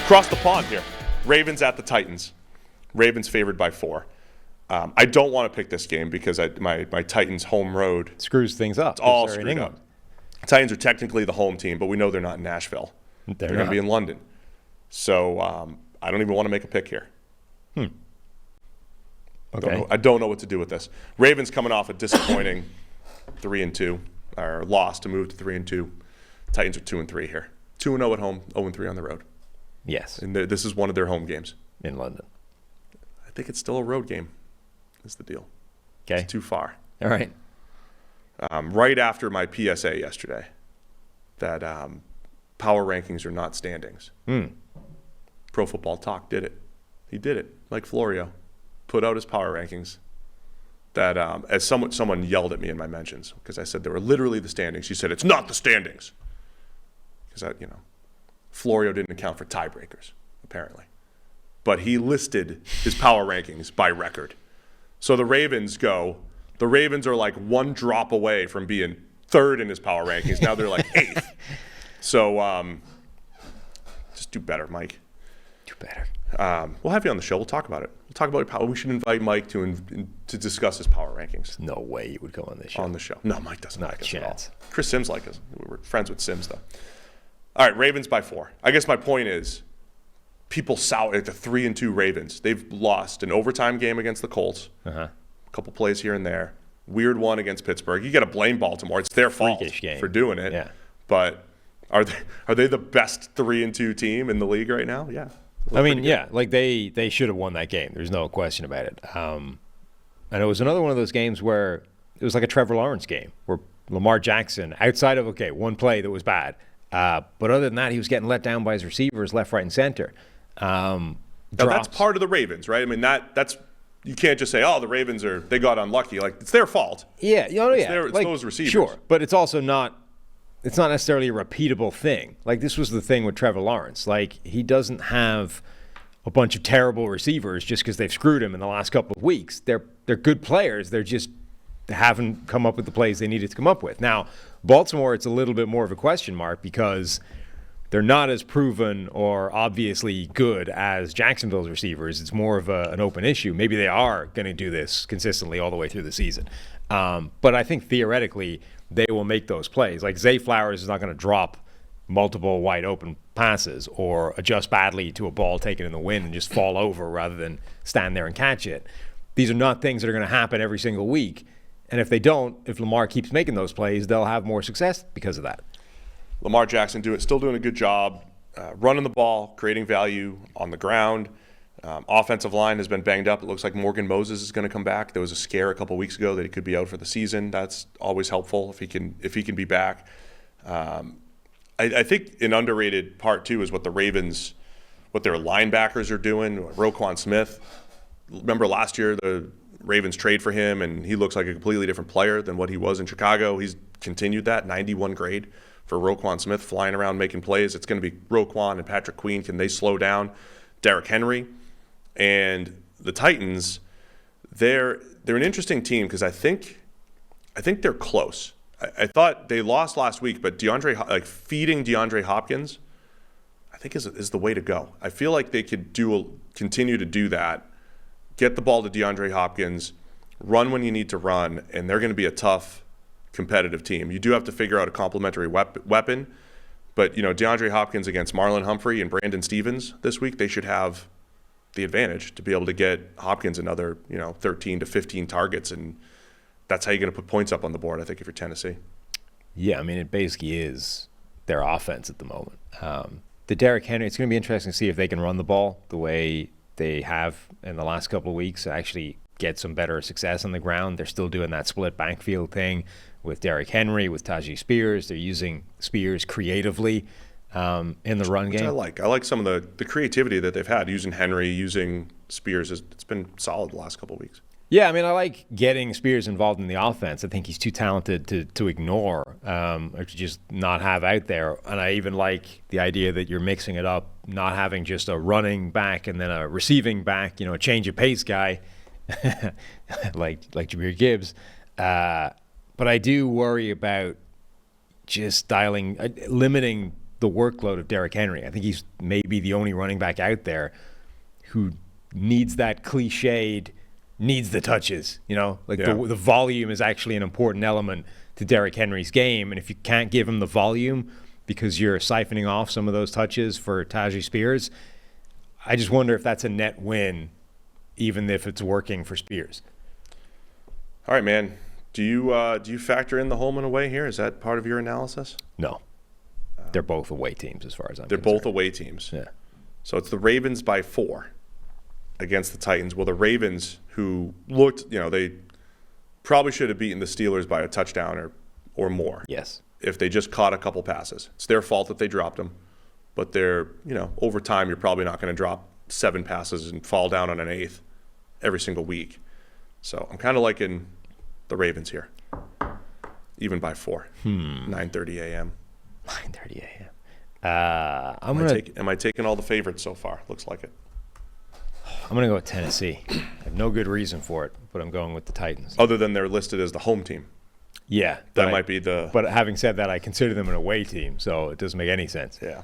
Across the pond here. Ravens at the Titans. Ravens favored by 4. I don't want to pick this game because my Titans home road screws things up. It's all screwed up. Titans are technically the home team, but we know they're not in Nashville. They're going to be in London. So I don't even want to make a pick here. Okay. I don't know what to do with this. Ravens coming off a disappointing 3-2, or loss to move to 3-2. Titans are 2-3 here. 2-0 at home, 0-3 on the road. Yes. And this is one of their home games. In London. I think it's still a road game, is the deal. Okay. It's too far. All right. Right after my PSA yesterday, that power rankings are not standings. Pro Football Talk did it. He did it, like Florio. Put out his power rankings. That as someone yelled at me in my mentions because I said they were literally the standings. He said it's not the standings because Florio didn't account for tiebreakers apparently, but he listed his power rankings by record. So the Ravens are like one drop away from being third in his power rankings. Now they're like 8th. So just do better, Mike. Do better. We'll have you on the show. We'll talk about it. We'll talk about your power. We should invite Mike to discuss his power rankings. No way you would go on this show. On the show. No, Mike doesn't like us at all. Chris Sims likes us. We're friends with Sims, though. All right, Ravens by 4. I guess my point is people sour at the 3-2 Ravens. They've lost an overtime game against the Colts. A couple plays here and there. Weird one against Pittsburgh. You got to blame Baltimore. It's their fault for doing it. Yeah. But are they the best 3-2 team in the league right now? Yeah. I mean, yeah, like they should have won that game. There's no question about it. And it was another one of those games where it was like a Trevor Lawrence game where Lamar Jackson, outside of, one play that was bad, but other than that, he was getting let down by his receivers left, right, and center. Now, that's part of the Ravens, right? I mean, that's you can't just say, oh, the Ravens they got unlucky. Like, it's their fault. Yeah, It's those receivers. Sure, but it's also not. It's not necessarily a repeatable thing. Like, this was the thing with Trevor Lawrence. Like, he doesn't have a bunch of terrible receivers just because they've screwed him in the last couple of weeks. They're good players. They haven't come up with the plays they needed to come up with. Now, Baltimore, it's a little bit more of a question mark because they're not as proven or obviously good as Jacksonville's receivers. It's more of an open issue. Maybe they are going to do this consistently all the way through the season. But I think theoretically they will make those plays. Like, Zay Flowers is not going to drop multiple wide open passes or adjust badly to a ball taken in the wind and just fall over rather than stand there and catch it. These are not things that are going to happen every single week. And if they don't, if Lamar keeps making those plays, they'll have more success because of that. Lamar Jackson still doing a good job running the ball, creating value on the ground. Offensive line has been banged up. It looks like Morgan Moses is going to come back. There was a scare a couple weeks ago that he could be out for the season. That's always helpful if he can be back. I think an underrated part too is what their linebackers are doing. Roquan Smith. Remember last year the Ravens trade for him, and he looks like a completely different player than what he was in Chicago. He's continued that 91 grade for Roquan Smith, flying around making plays. It's going to be Roquan and Patrick Queen. Can they slow down Derrick Henry? And the Titans, they're an interesting team because I think they're close. I thought they lost last week, but feeding DeAndre Hopkins, I think is the way to go. I feel like they could continue to do that, get the ball to DeAndre Hopkins, run when you need to run, and they're going to be a tough, competitive team. You do have to figure out a complementary weapon, but DeAndre Hopkins against Marlon Humphrey and Brandon Stevens this week, they should have the advantage to be able to get Hopkins another 13 to 15 targets, and that's how you're going to put points up on the board, I think, if you're Tennessee. Yeah, I mean, it basically is their offense at the moment. The Derrick Henry, it's going to be interesting to see if they can run the ball the way they have in the last couple of weeks, actually get some better success on the ground. They're still doing that split backfield thing with Derrick Henry, with Tajee Spears. They're using Spears creatively in the run game. I like some of the creativity that they've had using Henry, using Spears. It's been solid the last couple of weeks. Yeah, I mean, I like getting Spears involved in the offense. I think he's too talented to ignore or to just not have out there. And I even like the idea that you're mixing it up, not having just a running back and then a receiving back, a change of pace guy like Jahmyr Gibbs. But I do worry about just limiting the workload of Derrick Henry. I think he's maybe the only running back out there who needs that cliched, needs the touches. Like the volume is actually an important element to Derrick Henry's game. And if you can't give him the volume because you're siphoning off some of those touches for Tajay Spears, I just wonder if that's a net win, even if it's working for Spears. All right, man. Do you factor in the home and away here? Is that part of your analysis? No. They're both away teams as far as I'm They're concerned. both away teams. Yeah. So it's the Ravens by 4 against the Titans. Well, the Ravens, who looked, they probably should have beaten the Steelers by a touchdown or more. Yes. If they just caught a couple passes. It's their fault that they dropped them. But they're, over time, you're probably not going to drop 7 passes and fall down on an 8th every single week. So I'm kind of liking the Ravens here, even by 4, 9:30 a.m. 9:30 a.m. Am I taking all the favorites so far? Looks like it. I'm going to go with Tennessee. I have no good reason for it, but I'm going with the Titans. Other than they're listed as the home team. Yeah. That might be the... But having said that, I consider them an away team, so it doesn't make any sense. Yeah.